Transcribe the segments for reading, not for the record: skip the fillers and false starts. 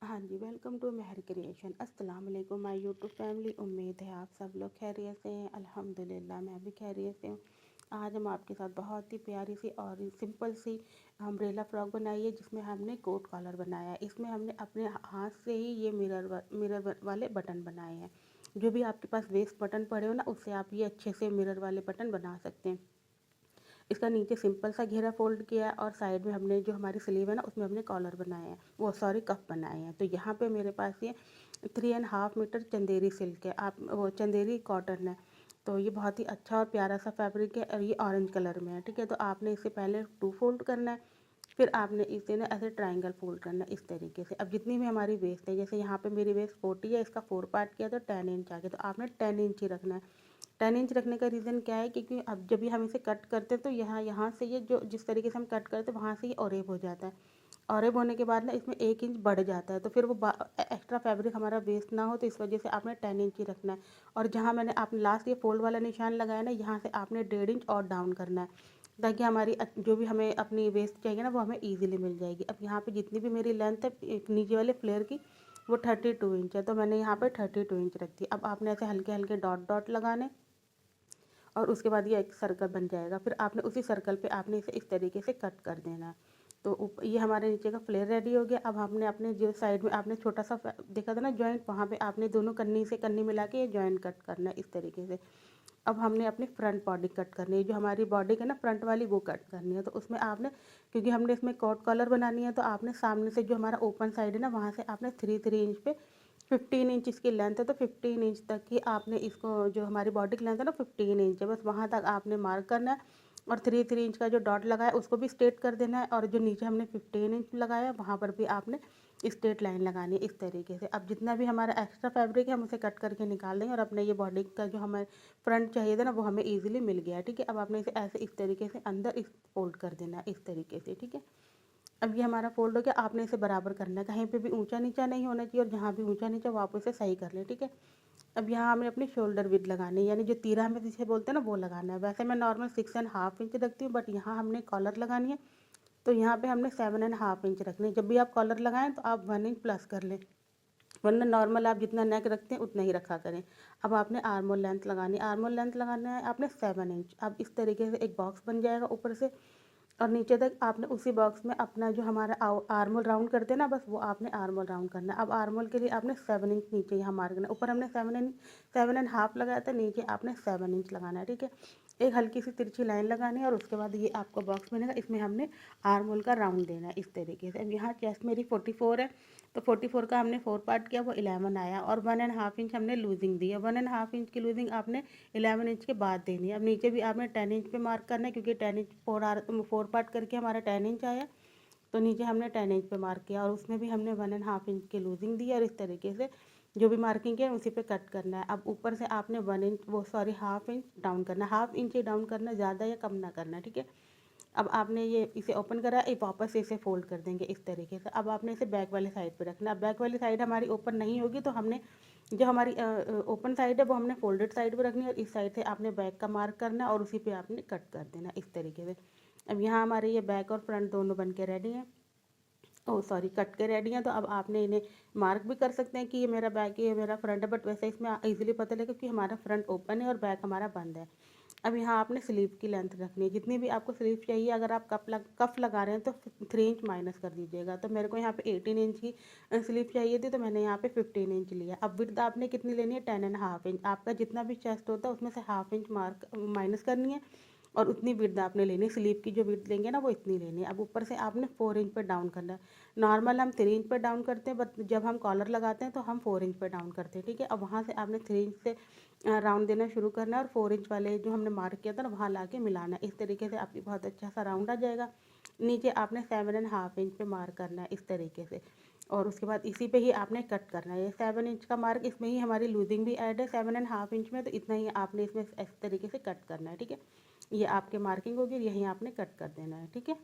हाँ जी, welcome to Mehar creation. अस्सलाम वालेकुम माय यूट्यूब फैमिली। उम्मीद है आप सब लोग खैरियत से हैं। अल्हम्दुलिल्लाह मैं भी खैरियत से हूँ। आज हम आपके साथ बहुत ही प्यारी सी और सिंपल सी अम्ब्रेला फ्रॉक बनाई है, जिसमें हमने कोट कॉलर बनाया है। इसमें हमने अपने हाथ से ही ये मिरर वाले बटन बनाए हैं। जो भी आपके पास वेस्ट बटन पड़े हो ना, उससे आप ये अच्छे से मिरर वाले बटन बना सकते हैं। इसका नीचे सिंपल सा घेरा फोल्ड किया है और साइड में हमने जो हमारी स्लीव है ना, उसमें हमने कॉलर बनाए हैं, वो सॉरी कफ बनाए हैं। तो यहाँ पे मेरे पास ये 3.5 मीटर चंदेरी सिल्क है, आप वो चंदेरी कॉटन है। तो ये बहुत ही अच्छा और प्यारा सा फैब्रिक है और ये ऑरेंज कलर में है। ठीक है, तो आपने इसे पहले 2 फोल्ड करना है, फिर आपने इसे ना ऐसे ट्रायंगल फोल्ड करना है इस तरीके से। अब जितनी भी हमारी वेस्ट है, जैसे यहाँ पे मेरी वेस्ट 40 है, इसका 4 पार्ट किया तो 10 इंच आ गया, तो आपने 10 इंच ही रखना है। 10 इंच रखने का रीज़न क्या है, क्योंकि अब जब भी हम इसे कट करते हैं तो यहाँ यहाँ से ये जो जिस तरीके से हम कट करते हैं वहाँ से ये ऑरेब हो जाता है। ऑरेब होने के बाद ना इसमें 1 इंच बढ़ जाता है, तो फिर वो एक्स्ट्रा फैब्रिक हमारा वेस्ट ना हो, तो इस वजह से आपने 10 इंच ही रखना है। और जहाँ मैंने आपने लास्ट ये फोल्ड वाला निशान लगाया ना, यहाँ से आपने 1.5 इंच और डाउन करना है, ताकि हमारी जो भी हमें अपनी वेस्ट चाहिए ना, वो हमें ईजिली मिल जाएगी। अब यहाँ पे जितनी भी मेरी लेंथ है नीचे वाले फ्लेयर की, वो 32 इंच है, तो मैंने यहाँ पे 32 इंच रख दी। अब आपने ऐसे हल्के हल्के डॉट डॉट लगाने और उसके बाद ये एक सर्कल बन जाएगा। फिर आपने उसी सर्कल पे आपने इसे इस तरीके से कट कर देना है। तो ये हमारे नीचे का फ्लेयर रेडी हो गया। अब हमने अपने जो साइड में आपने छोटा सा देखा था ना जॉइंट, वहाँ पे आपने दोनों कन्नी से कन्नी मिला के ये जॉइंट कट करना है इस तरीके से। अब हमने अपनी फ्रंट बॉडी कट करनी है, जो हमारी बॉडी है ना फ्रंट वाली, वो कट करनी है। तो उसमें आपने, क्योंकि हमने इसमें कॉट कॉलर बनानी है, तो आपने सामने से जो हमारा ओपन साइड है ना, वहाँ से आपने 3 इंच पे 15 इंच इसकी लेंथ है, तो 15 इंच तक ही आपने इसको, जो हमारी बॉडी की लेंथ है ना 15 इंच है, बस वहाँ तक आपने मार्क करना है। और 3 इंच का जो डॉट लगाया उसको भी स्ट्रेट कर देना है, और जो नीचे हमने 15 इंच लगाया वहाँ पर भी आपने स्ट्रेट लाइन लगानी है इस तरीके से। अब जितना भी हमारा एक्स्ट्रा फैब्रिक है हम उसे कट करके निकाल देंगे, और अपने ये बॉडी का जो हमें फ्रंट चाहिए था ना, वो हमें ईजिली मिल गया है। ठीक है, अब आपने इसे ऐसे इस तरीके से अंदर इस फोल्ड कर देना है इस तरीके से। ठीक है, अब ये हमारा फोल्ड हो गया। आपने इसे बराबर करना है, कहीं पे भी ऊंचा नीचा नहीं होना चाहिए, और जहाँ भी ऊंचा नीचा वो आप उसे सही कर लें। ठीक है, अब यहाँ हमें अपनी शोल्डर विड्थ लगानी है, यानी जो तीरा हमें जिसे बोलते हैं ना, वो लगाना है। वैसे मैं नॉर्मल 6.5 इंच रखती हूँ, बट यहाँ हमने कॉलर लगानी है, तो यहाँ पे हमने 7.5 इंच रखनी है। जब भी आप कॉलर लगाएं तो आप 1 इंच प्लस कर लें, वरना नॉर्मल आप जितना नेक रखते हैं उतना ही रखा करें। अब आपने आर्मोल लेंथ लगानी है, आर्मोल लेंथ लगाना है आपने 7 इंच। अब इस तरीके से एक बॉक्स बन जाएगा ऊपर से और नीचे तक। आपने उसी बॉक्स में अपना जो हमारा आर्मोल राउंड करते हैं ना, बस वो आपने आर्मोल राउंड करना है। अब आर्मोल के लिए आपने 7 इंच नीचे यहाँ मार्क करना है। ऊपर हमने 7.5 लगाया था, नीचे आपने 7 इंच लगाना है। ठीक है, एक हल्की सी तिरछी लाइन लगानी है, और उसके बाद ये आपको बॉक्स बनेगा, इसमें हमने आर्मोल का राउंड देना है इस तरीके से। अब यहाँ चेस्ट मेरी 44 है, तो 44 का हमने 4 पार्ट किया, वो 11 आया, और 1.5 इंच हमने लूजिंग दी है। 1.5 इंच की लूजिंग आपने 11 इंच के बाद देनी है। अब नीचे भी आपने 10 इंच पे मार्क करना है, क्योंकि 10 इंच 4 पार्ट करके हमारा 10 इंच आया, तो नीचे हमने 10 इंच पे मार्क किया, और उसमें भी हमने 1.5 इंच की लूजिंग दी है, और इस तरीके से जो भी मार्किंग किया उसी पे कट करना है। अब ऊपर से आपने 1 इंच, वो सॉरी 1/2 इंच डाउन करना है, 1/2 इंच ही डाउन करना है, ज़्यादा या कम ना करना है। ठीक है, अब आपने ये इसे ओपन करा, एक वापस से इसे फोल्ड कर देंगे इस तरीके से। अब आपने इसे बैक वाले साइड पे रखना। अब बैक वाली साइड हमारी ओपन नहीं होगी, तो हमने जो हमारी ओपन साइड है वो हमने फोल्डेड साइड पे रखनी है, और इस साइड से आपने बैक का मार्क करना है, और उसी पे आपने कट कर देना इस तरीके से। अब यहाँ हमारे ये बैक और फ्रंट दोनों बन के रेडी हैं, ओ सॉरी कट के रेडी हैं। तो अब आपने इन्हें मार्क भी कर सकते हैं कि ये मेरा बैक है, ये मेरा फ्रंट है, बट वैसे इसमें ईजिली पता लगेगा कि हमारा फ्रंट ओपन है और बैक हमारा बंद है। अब यहाँ आपने स्लीव की लेंथ रखनी है, जितनी भी आपको स्लीव चाहिए। अगर आप कफ लगा रहे हैं तो 3 इंच माइनस कर दीजिएगा। तो मेरे को यहाँ पे 18 इंच की स्लीव चाहिए थी, तो मैंने यहाँ पे 15 इंच लिया। अब विड्थ आपने कितनी लेनी है, 10.5 इंच। आपका जितना भी चेस्ट होता है उसमें से 1/2 इंच मार्क माइनस करनी है, और उतनी विड्थ आपने लेनी है। स्लीव की जो विड्थ लेंगे ना, वो इतनी लेनी है। अब ऊपर से आपने 4 इंच पर डाउन करना है। नॉर्मल हम 3 इंच पर डाउन करते हैं, बट जब हम कॉलर लगाते हैं तो हम 4 इंच पर डाउन करते हैं। ठीक है, अब वहाँ से आपने 3 इंच से राउंड देना शुरू करना है, और 4 इंच वाले जो हमने मार्क किया था ना, वहाँ ला के मिलाना है। इस तरीके से आपकी बहुत अच्छा सा राउंड आ जाएगा। नीचे आपने 7.5 इंच पे मार्क करना है इस तरीके से, और उसके बाद इसी पे ही आपने कट करना है। ये 7 इंच का मार्क, इसमें ही हमारी लूजिंग भी ऐड है 7.5 इंच में, तो इतना ही आपने इसमें इस तरीके से कट करना है। ठीक है, ये आपके मार्किंग होगी, यहीं आपने कट कर देना है। ठीक है,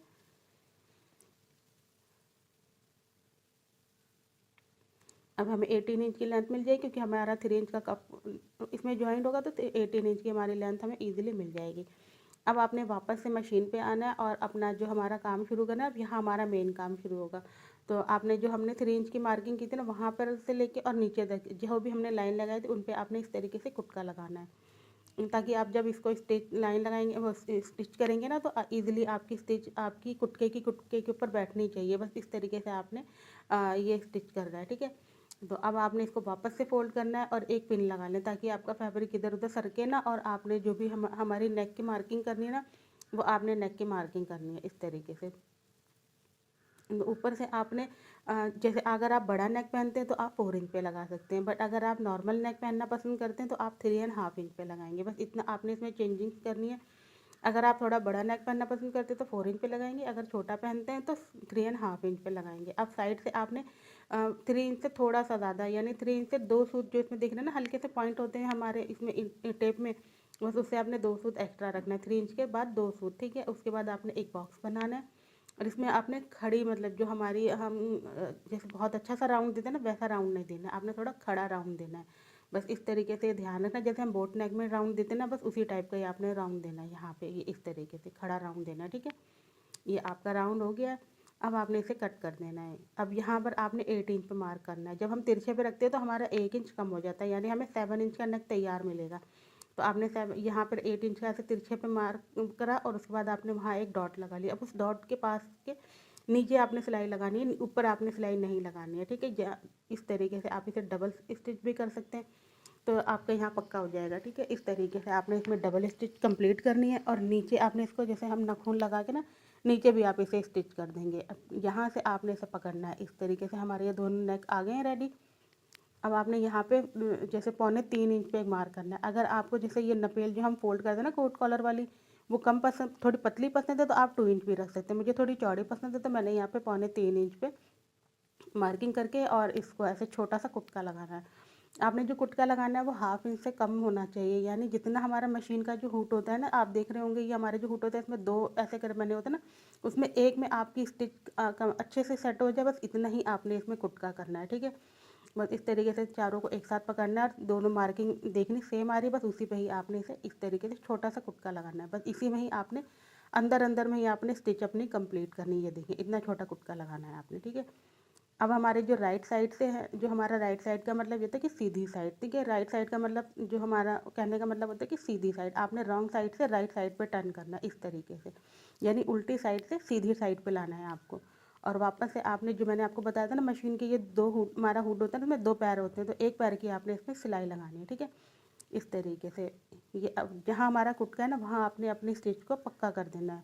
अब हमें 18 इंच की लेंथ मिल जाएगी, क्योंकि हमारा 3 इंच का कप इसमें ज्वाइंट होगा, तो 18 इंच की हमारी लेंथ हमें ईजिली मिल जाएगी। अब आपने वापस से मशीन पे आना है और अपना जो हमारा काम शुरू करना है। अब यहाँ हमारा मेन काम शुरू होगा। तो आपने जो हमने 3 इंच की मार्किंग की थी ना, वहाँ पर से लेके और नीचे तक जो भी हमने लाइन लगाई थी उन पे आपने इस तरीके से कुटका लगाना है, ताकि आप जब इसको स्टिच लाइन लगाएंगे वो स्टिच करेंगे ना, तो ईजिली आपकी स्टिच आपकी कुटके के ऊपर बैठनी चाहिए। बस इस तरीके से आपने ये स्टिच करना है, ठीक है। तो अब आपने इसको वापस से फोल्ड करना है और एक पिन लगा लें, ताकि आपका फैब्रिक इधर उधर सरके ना। और आपने जो भी हमारी नेक की मार्किंग करनी है ना, वो आपने नेक की मार्किंग करनी है इस तरीके से। ऊपर से आपने जैसे अगर आप बड़ा नेक पहनते हैं तो आप 4 इंच पे लगा सकते हैं, बट अगर आप नॉर्मल नेक पहनना पसंद करते हैं तो आप 3.5 इंच पे लगाएंगे। बस इतना आपने इसमें चेंजिंग करनी है। अगर आप थोड़ा बड़ा नेक पहनना पसंद करते हैं तो 4 इंच पे लगाएंगे, अगर छोटा पहनते हैं तो 3.5 इंच पे लगाएंगे। अब साइड से आपने 3 इंच से थोड़ा सा ज़्यादा, यानी 3 इंच से 2 सूत जो इसमें दिख रहे हैं ना, हल्के से पॉइंट होते हैं हमारे इसमें टेप में, बस उससे आपने 2 सूत एक्स्ट्रा रखना है। 3 इंच के बाद 2 सूत, ठीक है। उसके बाद आपने एक बॉक्स बनाना है और इसमें आपने खड़ी, मतलब जो हमारी हम जैसे बहुत अच्छा सा राउंड देते हैं ना, वैसा राउंड नहीं देना है, आपने थोड़ा खड़ा राउंड देना है। बस इस तरीके से ध्यान रखना, जैसे हम बोट नेक में राउंड देते हैं ना, बस उसी टाइप का ही आपने राउंड देना है। यहाँ पे ये इस तरीके से खड़ा राउंड देना है, ठीक है। ये आपका राउंड हो गया। अब आपने इसे कट कर देना है। अब यहाँ पर आपने 8 इंच पे मार्क करना है। जब हम तिरछे पे रखते हैं तो हमारा 1 इंच कम हो जाता है, यानी हमें 7 इंच का नेक तैयार मिलेगा। तो आपने यहाँ पर 8 इंच का ऐसे तिरछे पे मार्क करा और उसके बाद आपने वहाँ एक डॉट लगा लिया। अब उस डॉट के पास के नीचे आपने सिलाई लगानी है, ऊपर आपने सिलाई नहीं लगानी है, ठीक है। इस तरीके से आप इसे डबल स्टिच भी कर सकते हैं, तो आपका यहाँ पक्का हो जाएगा, ठीक है। इस तरीके से आपने इसमें डबल स्टिच कंप्लीट करनी है और नीचे आपने इसको जैसे हम नाखून लगा के ना, नीचे भी आप इसे स्टिच कर देंगे। अब यहाँ से आपने इसे पकड़ना है इस तरीके से। हमारे ये दोनों नेक आ गए हैं रेडी। अब आपने यहाँ पे जैसे 2.25 इंच पे एक मार्क करना है। अगर आपको जैसे ये नपेल जो हम फोल्ड करते हैं ना कोट कॉलर वाली, वो कम पसंद, थोड़ी पतली पसंद है तो आप 2 इंच भी रख सकते हैं। मुझे थोड़ी चौड़ी पसंद है तो मैंने यहाँ पे 2.25 इंच पे मार्किंग करके और इसको ऐसे छोटा सा कुटका लगाना है। आपने जो कुटका लगाना है वो 1/2 इंच से कम होना चाहिए, यानी जितना हमारा मशीन का जो हुट होता है ना, आप देख रहे होंगे ये हमारे जो हुट होता है इसमें 2 ऐसे कर बने होते हैं ना, उसमें एक में आपकी स्टिच अच्छे से सेट हो जाए, बस इतना ही आपने इसमें कुटका करना है, ठीक है। बस इस तरीके से चारों को एक साथ पकड़ना है और दोनों मार्किंग देखनी सेम आ रही है, बस उसी पे ही आपने इसे इस तरीके से छोटा सा कुटका लगाना है। बस इसी में ही आपने अंदर अंदर में ही आपने स्टिच अपनी कंप्लीट करनी है। देखिए इतना छोटा कुटका लगाना है आपने, ठीक है। अब हमारे जो राइट साइड से है, जो हमारा राइट साइड का मतलब ये होता है कि सीधी साइड, ठीक है। राइट साइड का मतलब जो हमारा कहने का मतलब होता है कि सीधी साइड। आपने रॉन्ग साइड से राइट साइड पे टर्न करना है इस तरीके से, यानी उल्टी साइड से सीधी साइड पे लाना है आपको। और वापस से आपने जो मैंने आपको बताया था ना, मशीन के ये 2 हुड, हमारा हुड होता है ना, उसमें 2 पैर होते हैं, तो एक पैर की आपने इसमें सिलाई लगानी है, ठीक है। इस तरीके से ये अब जहाँ हमारा कुटका है ना, वहाँ आपने अपनी स्टिच को पक्का कर देना है।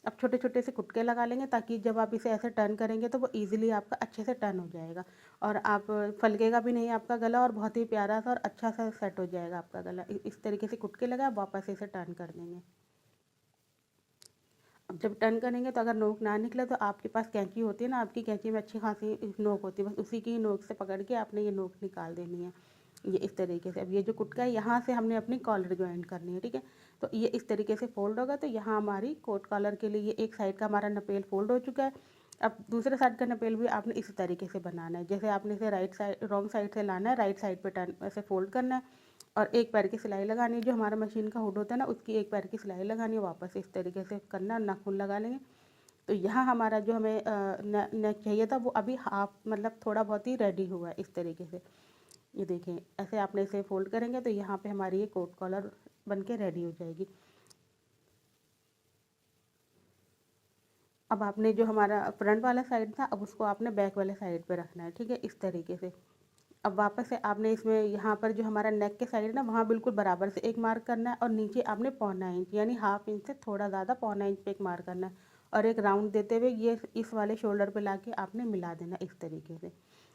अब छोटे छोटे से कुटके लगा लेंगे, ताकि जब आप इसे ऐसे टर्न करेंगे तो वो ईजिली आपका अच्छे से टर्न हो जाएगा और आप फलकेगा भी नहीं आपका गला, और बहुत ही प्यारा सा और अच्छा सा सेट हो जाएगा आपका गला। इस तरीके से कुटके लगा, वापस से इसे टर्न कर देंगे। अब जब टर्न करेंगे तो अगर नोक ना निकले तो आपके पास कैंची होती है ना, आपकी कैंची में अच्छी खासी नोक होती है, बस उसी की नोक से पकड़ के आपने ये नोक निकाल देनी है। ये इस तरीके से। अब ये जो कुटका है यहाँ से हमने अपनी कॉलर ज्वाइन करनी है, ठीक है। तो ये इस तरीके से फोल्ड होगा, तो यहाँ हमारी कोट कॉलर के लिए ये एक साइड का हमारा नपेल फोल्ड हो चुका है। अब दूसरे साइड का नपेल भी आपने इसी तरीके से बनाना है। जैसे आपने इसे राइट साइड रॉन्ग साइड से लाना है, राइट साइड पे टर्न ऐसे फोल्ड करना है और एक पैर की सिलाई लगानी है। जो हमारा मशीन का हुड होता है ना, उसकी एक पैर की सिलाई लगानी है, वापस इस तरीके से करना, नाखून लगा लेंगे। तो यहाँ हमारा जो हमें नेक चाहिए था वो अभी हाफ, मतलब थोड़ा बहुत ही रेडी हुआ है इस तरीके से। ये देखें, ऐसे आपने इसे फोल्ड करेंगे तो यहाँ पे हमारी ये कोट कॉलर बन के रेडी हो जाएगी। अब आपने जो हमारा फ्रंट वाला साइड था, अब उसको आपने बैक वाले साइड पे रखना है, ठीक है, इस तरीके से। अब वापस से आपने इसमें यहाँ पर जो हमारा नेक के साइड है ना, वहाँ बिल्कुल बराबर से एक मार्क करना है और नीचे आपने 0.25 इंच, यानी 1/2 इंच से थोड़ा ज़्यादा 0.25 इंच पे एक मार्क करना है और एक राउंड देते हुए ये इस वाले शोल्डर पे लाके आपने मिला देना इस तरीके से।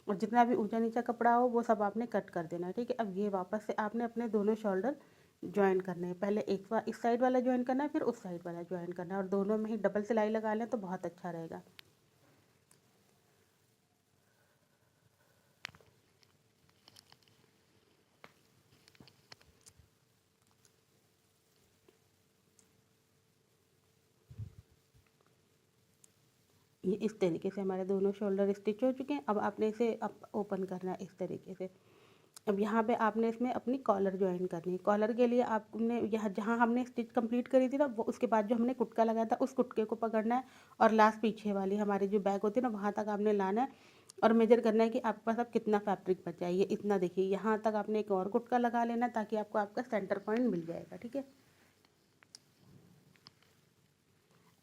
और जितना भी ऊंचा नीचा कपड़ा हो वो सब आपने कट कर देना है, ठीक है। अब ये वापस से आपने अपने दोनों शोल्डर ज्वाइन करने हैं। पहले एक बार इस साइड वाला ज्वाइन करना है, फिर उस साइड वाला ज्वाइन करना है, और दोनों में ही डबल सिलाई लगा लें तो बहुत अच्छा रहेगा। ये इस तरीके से हमारे दोनों शोल्डर स्टिच हो चुके हैं। अब आपने इसे अब ओपन करना है इस तरीके से। अब यहाँ पे आपने इसमें अपनी कॉलर ज्वाइन करनी है। कॉलर के लिए आपने यहाँ जहाँ हमने स्टिच कंप्लीट करी थी ना, वो उसके बाद जो हमने कुटका लगाया था उस कुटके को पकड़ना है और लास्ट पीछे वाली हमारी जो बैक होती है ना, वहाँ तक आपने लाना है और मेजर करना है कि आपके पास अब कितना फैब्रिक बचा है। ये इतना देखिए, यहाँ तक आपने एक और कुटका लगा लेना ताकि आपको आपका सेंटर पॉइंट मिल जाएगा। ठीक है,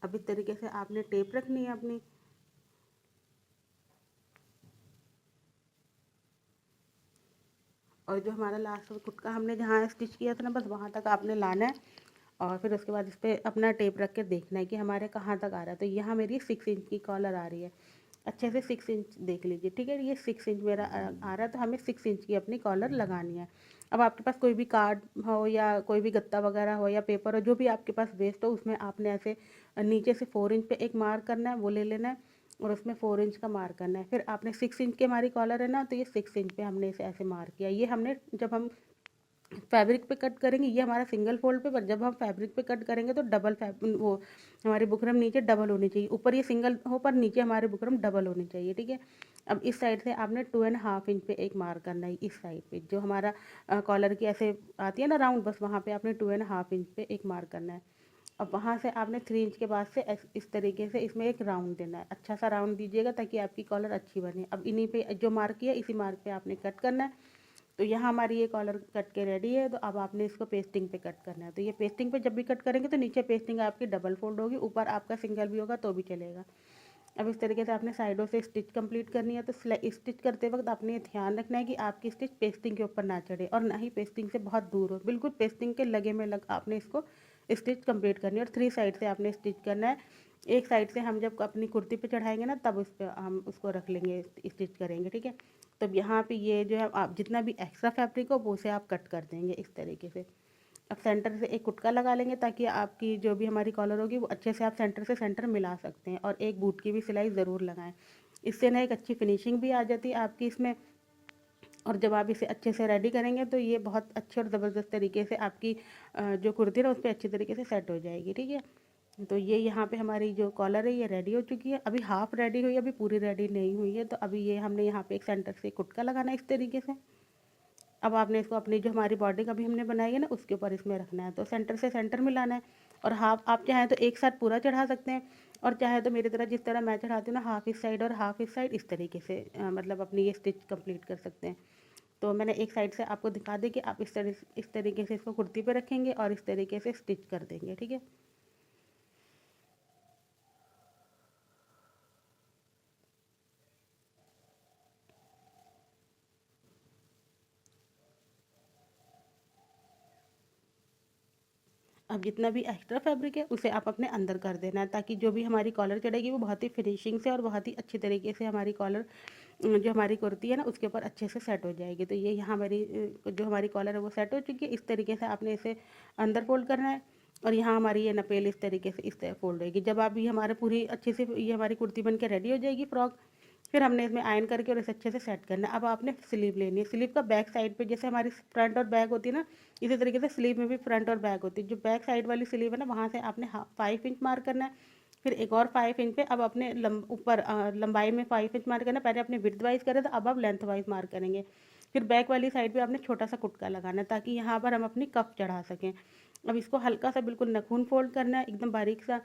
अब इस तरीके से आपने टेप रखनी है अपनी। और जो हमारा लास्ट कुटका हमने जहाँ स्टिच किया था ना, बस वहाँ तक आपने लाना है और फिर उसके बाद इस पर अपना टेप रख के देखना है कि हमारे कहाँ तक आ रहा है। तो यहाँ मेरी 6 इंच की कॉलर आ रही है, अच्छे से 6 इंच देख लीजिए। ठीक है, ये 6 इंच मेरा आ रहा है, तो हमें 6 इंच की अपनी कॉलर लगानी है। अब आपके पास कोई भी कार्ड हो या कोई भी गत्ता वगैरह हो या पेपर हो, जो भी आपके पास वेस्ट हो, उसमें आपने ऐसे नीचे से 4 इंच पे एक मार्क करना है, वो ले लेना है और उसमें 4 इंच का मार्क करना है। फिर आपने 6 इंच की हमारी कॉलर है ना, तो ये 6 इंच पे हमने इसे ऐसे मार्क किया। ये हमने जब हम फैब्रिक पे कट करेंगे, ये हमारा सिंगल फोल्ड पे, पर जब हम फैब्रिक पे कट करेंगे तो डबल वो हमारी बुकरम नीचे डबल होनी चाहिए। ऊपर ये सिंगल हो पर नीचे हमारे बुकरम डबल होनी चाहिए। ठीक है, अब इस साइड से आपने 2.5 इंच पे एक मार्क करना है। इस साइड पे जो हमारा कॉलर की ऐसे आती है ना राउंड, बस वहाँ पे आपने 2.5 इंच पे एक मार्क करना है। अब वहाँ से आपने 3 इंच के बाद से इस तरीके से इसमें एक राउंड देना है। अच्छा सा राउंड दीजिएगा ताकि आपकी कॉलर अच्छी बने। अब इन्हीं पे जो मार्क किया, इसी मार्क पे आपने कट करना है। तो यहाँ हमारी ये कॉलर कट के रेडी है। तो अब आपने इसको पेस्टिंग पे कट करना है। तो ये पेस्टिंग पे जब भी कट करेंगे तो नीचे पेस्टिंग आपकी डबल फोल्ड होगी, ऊपर आपका सिंगल भी होगा तो भी चलेगा। अब इस तरीके से आपने साइडों से स्टिच कंप्लीट करनी है। तो स्टिच करते वक्त आपने ये ध्यान रखना है कि आपकी स्टिच पेस्टिंग के ऊपर ना चढ़े और ना ही पेस्टिंग से बहुत दूर हो, बिल्कुल पेस्टिंग के लगे में लग आपने इसको स्टिच कंप्लीट करनी है। और 3 साइड से आपने स्टिच करना है। एक साइड से हम जब अपनी कुर्ती पे चढ़ाएंगे ना, तब उस पर हम उसको रख लेंगे, स्टिच करेंगे। ठीक है, तब यहाँ पे ये जो है आप जितना भी एक्स्ट्रा फैब्रिक हो वो से आप कट कर देंगे इस तरीके से। अब सेंटर से एक कुटका लगा लेंगे ताकि आपकी जो भी हमारी कॉलर होगी वो अच्छे से आप सेंटर से सेंटर मिला सकते हैं। और एक बूट की भी सिलाई ज़रूर लगाएं, इससे ना एक अच्छी फिनिशिंग भी आ जाती है आपकी इसमें। और जब आप इसे अच्छे से रेडी करेंगे तो ये बहुत अच्छे और ज़बरदस्त तरीके से आपकी जो कुर्ती है ना उस पर अच्छी तरीके से सेट हो जाएगी। ठीक है, तो ये यहाँ पे हमारी जो कॉलर है ये रेडी हो चुकी है। अभी हाफ रेडी हुई है, अभी पूरी रेडी नहीं हुई है। तो अभी ये हमने यहाँ पे एक सेंटर से कुटका लगाना है इस तरीके से। अब आपने इसको अपनी जो हमारी बॉडी अभी हमने बनाई है ना, उसके ऊपर इसमें रखना है। तो सेंटर से सेंटर मिलाना है और हाफ आप चाहें तो एक साथ पूरा चढ़ा सकते हैं और चाहे तो मेरी तरह जिस तरह मैं चढ़ाती हूँ ना, हाफ इस साइड और हाफ इस साइड, इस तरीके से मतलब अपनी ये स्टिच कंप्लीट कर सकते हैं। तो मैंने एक साइड से आपको दिखा दी कि आप इस तरीके से इसको कुर्ती पे रखेंगे और इस तरीके से स्टिच कर देंगे। ठीक है, अब जितना भी एक्स्ट्रा फैब्रिक है उसे आप अपने अंदर कर देना है ताकि जो भी हमारी कॉलर चढ़ेगी वो बहुत ही फिनिशिंग से और बहुत ही अच्छी तरीके से हमारी कॉलर जो हमारी कुर्ती है ना उसके ऊपर अच्छे से सेट हो जाएगी। तो ये यहाँ मेरी जो हमारी कॉलर है वो सेट हो चुकी है। इस तरीके से आपने इसे अंदर फोल्ड करना है और यहाँ हमारी ये नपेल इस तरीके से इस तरह फोल्ड होगी। जब आप ये हमारे पूरी अच्छे से ये हमारी कुर्ती बन के रेडी हो जाएगी फ्रॉक, फिर हमने इसमें आयरन करके और इसे अच्छे से सेट करना है। अब आपने स्लीव लेनी है। स्लीव का बैक साइड पे जैसे हमारी फ्रंट और बैक होती है ना, इसी तरीके से स्लीव में भी फ्रंट और बैक होती है। जो बैक साइड वाली स्लीव है ना, वहाँ से आपने 5 इंच मार्क करना है, फिर एक और 5 इंच पे। अब अपने ऊपर लंबाई में 5 इंच मार्क करना है। पहले अपने विड्थ वाइज करे तो अब आप लेंथ वाइज मार्क करेंगे। फिर बैक वाली साइड पे आपने छोटा सा कुटका लगाना है ताकि यहाँ पर हम अपनी कफ चढ़ा सकें। अब इसको हल्का सा बिल्कुल नखून फोल्ड करना है, एकदम बारीक सा,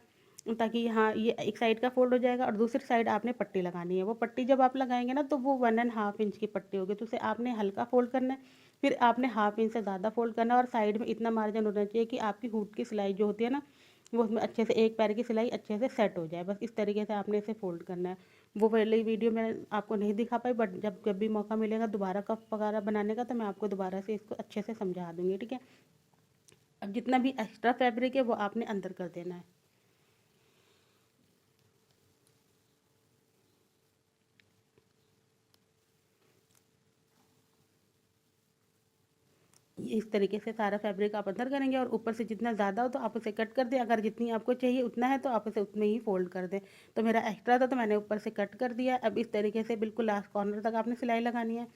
ताकि यहाँ ये एक साइड का फोल्ड हो जाएगा और दूसरी साइड आपने पट्टी लगानी है। वो पट्टी जब आप लगाएंगे ना तो वो 1.5 इंच की पट्टी होगी, तो उसे आपने हल्का फोल्ड करना है। फिर आपने हाफ इंच से ज़्यादा फोल्ड करना है और साइड में इतना मार्जिन होना चाहिए कि आपकी हुड की सिलाई जो होती है ना, वो उसमें अच्छे से एक पैर की सिलाई अच्छे से सेट हो जाए। बस इस तरीके से आपने इसे फोल्ड करना है। वो पहले वीडियो मैं आपको नहीं दिखा पाई, बट जब जब भी मौका मिलेगा दोबारा कप वगैरह बनाने का तो मैं आपको दोबारा से इसको अच्छे से समझा दूँगी। ठीक है, अब जितना भी एक्स्ट्रा फैब्रिक है वो आपने अंदर कर देना है। इस तरीके से सारा फैब्रिक आप अंदर करेंगे और ऊपर से जितना ज़्यादा हो तो आप उसे कट कर दें। अगर जितनी आपको चाहिए उतना है तो आप उसे उतने ही फोल्ड कर दें। तो मेरा एक्स्ट्रा था तो मैंने ऊपर से कट कर दिया। अब इस तरीके से बिल्कुल लास्ट कॉर्नर तक आपने सिलाई लगानी है,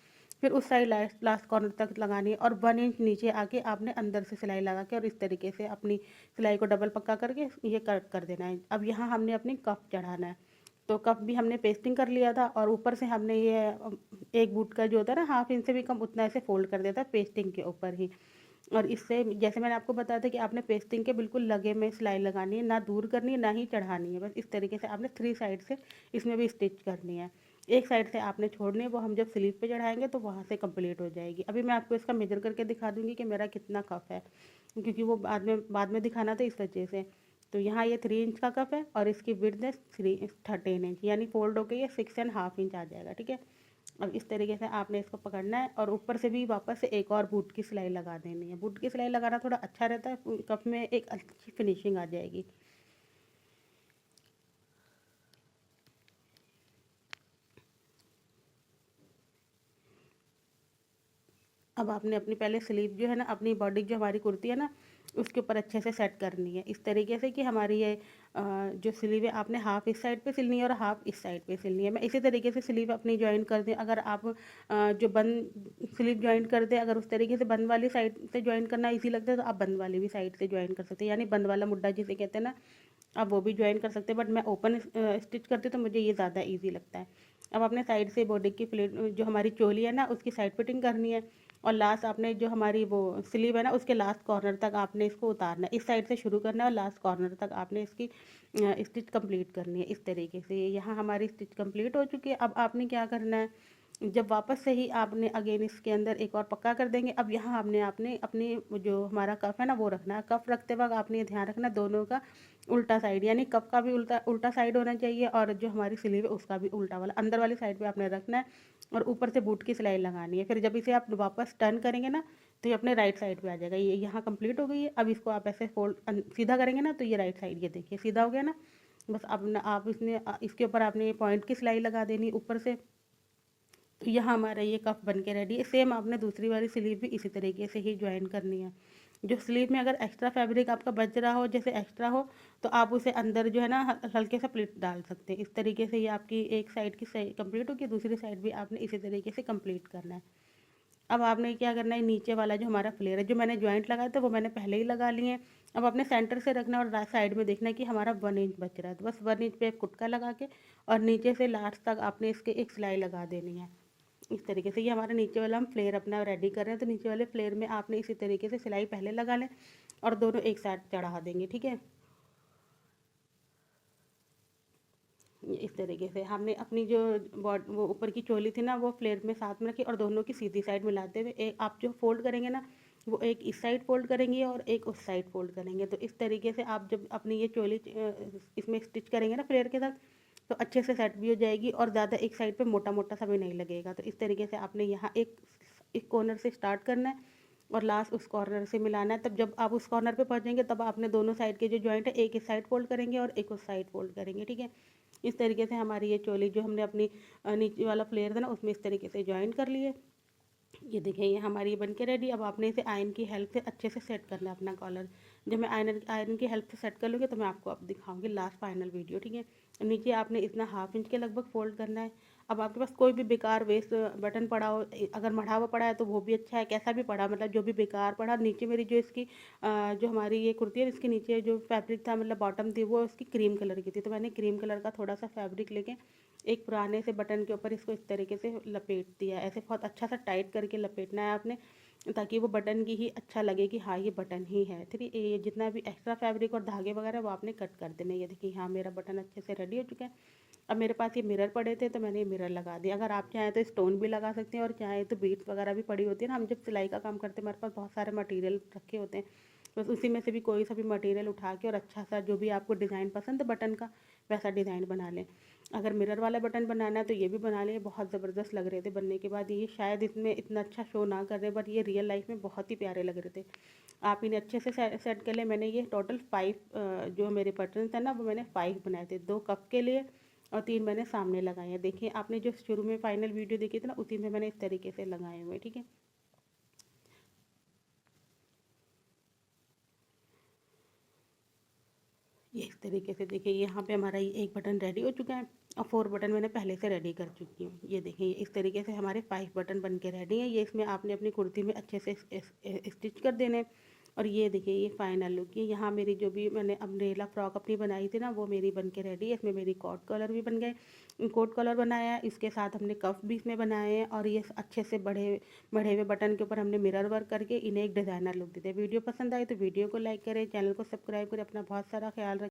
फिर उस साइड लास्ट लास्ट कॉर्नर तक लगानी है और 1 इंच नीचे आके आपने अंदर से सिलाई लगा के और इस तरीके से अपनी सिलाई को डबल पक्का करके ये कट कर देना है। अब यहाँ हमने अपनी कफ चढ़ाना है। तो कफ भी हमने पेस्टिंग कर लिया था और ऊपर से हमने ये एक बूट का जो होता है ना 1/2 इंच से भी कम उतना ऐसे फोल्ड कर दिया था पेस्टिंग के ऊपर ही। और इससे जैसे मैंने आपको बताया था कि आपने पेस्टिंग के बिल्कुल लगे में सिलाई लगानी है, ना दूर करनी है ना ही चढ़ानी है, बस इस तरीके से आपने 3 साइड से इसमें भी स्टिच करनी है। एक साइड से आपने छोड़नी है, वो हम जब स्लीव पे चढ़ाएंगे तो वहाँ से कंप्लीट हो जाएगी। अभी मैं आपको इसका मेजर करके दिखा दूँगी कि मेरा कितना कफ है, क्योंकि वो बाद में दिखाना था इस वजह से। तो यहाँ ये 3 इंच का कप है और इसकी विड्थ है 13 इंच, यानी फोल्ड होकर ये 6.5 इंच आ जाएगा, ठीक है। अब इस तरीके से आपने इसको पकड़ना है और ऊपर से भी वापस से एक और बूट की सिलाई लगा देनी है। बूट की सिलाई लगाना थोड़ा अच्छा रहता है, कप में एक अच्छी फिनिशिंग आ जाएगी। अब आपने अपनी पहले स्लीव जो है ना, अपनी बॉडी जो हमारी कुर्ती है ना, उसके ऊपर अच्छे से सेट करनी है इस तरीके से कि हमारी ये जो स्लीव है आपने हाफ इस साइड पे सिलनी है और हाफ इस साइड पे सिलनी है। मैं इसी तरीके से स्लीव अपनी जॉइन कर दें। अगर आप जो बंद स्लीव जॉइन कर दें, अगर उस तरीके से बंद वाली साइड से जॉइन करना इजी लगता है तो आप बंद वाली भी साइड से जॉइन कर सकते हैं, यानी बंद वाला मुड्डा जिसे कहते हैं ना, आप वो भी ज्वाइन कर सकते हैं। बट मैं ओपन स्टिच करती तो मुझे ये ज़्यादा इजी लगता है। अब आपने साइड से बॉडी की प्लेट जो हमारी चोली है ना, उसकी साइड फिटिंग करनी है और लास्ट आपने जो हमारी वो स्लीव है ना, उसके लास्ट कॉर्नर तक आपने इसको उतारना है। इस साइड से शुरू करना है और लास्ट कॉर्नर तक आपने इसकी स्टिच कंप्लीट करनी है इस तरीके से। यहाँ हमारी स्टिच कंप्लीट हो चुकी है। अब आपने क्या करना है, जब वापस से ही आपने अगेन इसके अंदर एक और पक्का कर देंगे। अब यहाँ हमने आपने अपनी जो हमारा कफ है ना वो रखना है। कफ रखते वक्त आपने ध्यान रखना दोनों का उल्टा साइड, यानी कप का भी उल्टा उल्टा साइड होना चाहिए और जो हमारी स्लीव है उसका भी उल्टा वाला अंदर वाली साइड पे आपने रखना है और ऊपर से बूट की सिलाई लगानी है। फिर जब इसे आप वापस टर्न करेंगे ना तो ये अपने राइट साइड पे आ जाएगा। ये यहाँ कंप्लीट हो गई है। अब इसको आप ऐसे फोल्ड सीधा करेंगे ना तो ये राइट साइड, ये देखिए सीधा हो गया ना। बस अब आप इसके ऊपर आपने पॉइंट की सिलाई लगा देनी ऊपर से। तो यहाँ हमारा ये कफ बन के रेडी है। सेम आपने दूसरी वाली स्लीव भी इसी तरीके से ही ज्वाइन करनी है। जो स्लीव में अगर एक्स्ट्रा फैब्रिक आपका बच रहा हो, जैसे एक्स्ट्रा हो, तो आप उसे अंदर जो है ना हल्के सा प्लिट डाल सकते हैं। इस तरीके से ये आपकी एक साइड की सही कंप्लीट होगी, दूसरी साइड भी आपने इसी तरीके से कंप्लीट करना है। अब आपने क्या करना है, नीचे वाला जो हमारा फ्लेयर है, जो मैंने ज्वाइंट लगाया था वो मैंने पहले ही लगा लिए हैं। अब अपने सेंटर से रखना और साइड में देखना है कि हमारा 1 इंच बच रहा है, तो बस 1 इंच पे कुटका लगा के और नीचे से लास्ट तक आपने इसके एक सिलाई लगा देनी है। इस तरीके से ये हमारा नीचे वाला हम फ्लेयर अपना रेडी कर रहे हैं, तो नीचे वाले फ्लेयर में आपने इसी तरीके से सिलाई पहले लगा लें और दोनों एक साथ चढ़ा देंगे, ठीक है। इस तरीके से हमने अपनी जो वो ऊपर की चोली थी ना वो फ्लेयर में साथ में रखी और दोनों की सीधी साइड मिलाते हुए एक आप जो फोल्ड करेंगे ना, वो एक इस साइड फोल्ड करेंगे और एक उस साइड फोल्ड करेंगे। तो इस तरीके से आप जब अपनी ये चोली इसमें स्टिच करेंगे ना फ्लेयर के साथ, तो अच्छे से सेट भी हो जाएगी और ज़्यादा एक साइड पे मोटा मोटा सा भी नहीं लगेगा। तो इस तरीके से आपने यहाँ एक कॉर्नर से स्टार्ट करना है और लास्ट उस कॉर्नर से मिलाना है। तब जब आप उस कॉर्नर पे पहुँचेंगे तब आपने दोनों साइड के जो जॉइंट है एक इस साइड फोल्ड करेंगे और एक उस साइड फोल्ड करेंगे, ठीक है। इस तरीके से हमारी ये चोली जो हमने अपनी नीचे वाला फ्लेयर था ना उसमें इस तरीके से जॉइन कर लिए। ये देखिए ये हमारी बन के रेडी। अब आपने इसे आयरन की हेल्प से अच्छे से सेट करना है अपना कॉलर। जब मैं आयरन की हेल्प से सेट कर लूँगी तो मैं आपको अब दिखाऊंगी लास्ट फाइनल वीडियो, ठीक है। नीचे आपने इतना 1/2 इंच के लगभग फोल्ड करना है। अब आपके पास कोई भी बेकार वेस्ट बटन पड़ा हो, अगर मढ़ा हुआ पड़ा है तो वो भी अच्छा है, कैसा भी पड़ा मतलब जो भी बेकार पड़ा। नीचे मेरी जो इसकी जो हमारी ये कुर्ती है इसके नीचे जो फैब्रिक था मतलब बॉटम थी वो उसकी क्रीम कलर की थी, तो मैंने क्रीम कलर का थोड़ा सा फैब्रिक लेके एक पुराने से बटन के ऊपर इसको इस तरीके से लपेट दिया। ऐसे बहुत अच्छा सा टाइट करके लपेटना है आपने, ताकि वो बटन की ही अच्छा लगे कि हाँ ये बटन ही है। फिर ये जितना भी एक्स्ट्रा फैब्रिक और धागे वगैरह वो आपने कट कर देने। ये देखिए हाँ मेरा बटन अच्छे से रेडी हो चुका है। अब मेरे पास ये मिरर पड़े थे तो मैंने ये मिरर लगा दिया। अगर आप चाहें तो स्टोन भी लगा सकते हैं और चाहें तो बीड्स वगैरह भी पड़ी होती है ना। हम जब सिलाई का काम करते हैं हमारे पास बहुत सारे मटेरियल रखे होते हैं, बस उसी में से भी कोई सा भी मटेरियल उठा के और अच्छा सा जो भी आपको डिज़ाइन पसंद है बटन का वैसा डिज़ाइन बना लें। अगर मिरर वाला बटन बनाना है तो ये भी बना लें। बहुत ज़बरदस्त लग रहे थे बनने के बाद। ये शायद इसमें इतना अच्छा शो ना कर रहे बट ये रियल लाइफ में बहुत ही प्यारे लग रहे थे। आप इन्हें अच्छे से सेट कर लें। मैंने ये टोटल 5 जो मेरे बटन थे ना वो मैंने 5 बनाए थे, 2 कप के लिए और 3 मैंने सामने लगाए हैं। देखिए आपने जो शुरू में फाइनल वीडियो देखी थी ना उसी में मैंने इस तरीके से लगाए हुए, ठीक है। ये इस तरीके से देखिए यहाँ पे हमारा ये एक बटन रेडी हो चुका है और 4 बटन मैंने पहले से रेडी कर चुकी हूँ। ये देखिए इस तरीके से हमारे 5 बटन बन के रेडी हैं। ये इसमें आपने अपनी कुर्ती में अच्छे से स्टिच कर देने। और ये देखिए ये फाइनल लुक। ये यहाँ मेरी जो भी मैंने अम्ब्रेला फ्रॉक अपनी बनाई थी ना, वो मेरी बन के रेडी है। इसमें मेरी कोट कॉलर भी बन गए, कोट कॉलर बनाया है, इसके साथ हमने कफ भी इसमें बनाए हैं, और ये अच्छे से बढ़े बढ़े हुए बटन के ऊपर हमने मिरर वर्क करके इन्हें एक डिज़ाइनर लुक देते हैं। वीडियो पसंद आए तो वीडियो को लाइक करें, चैनल को सब्सक्राइब करें, अपना बहुत सारा ख्याल रखें।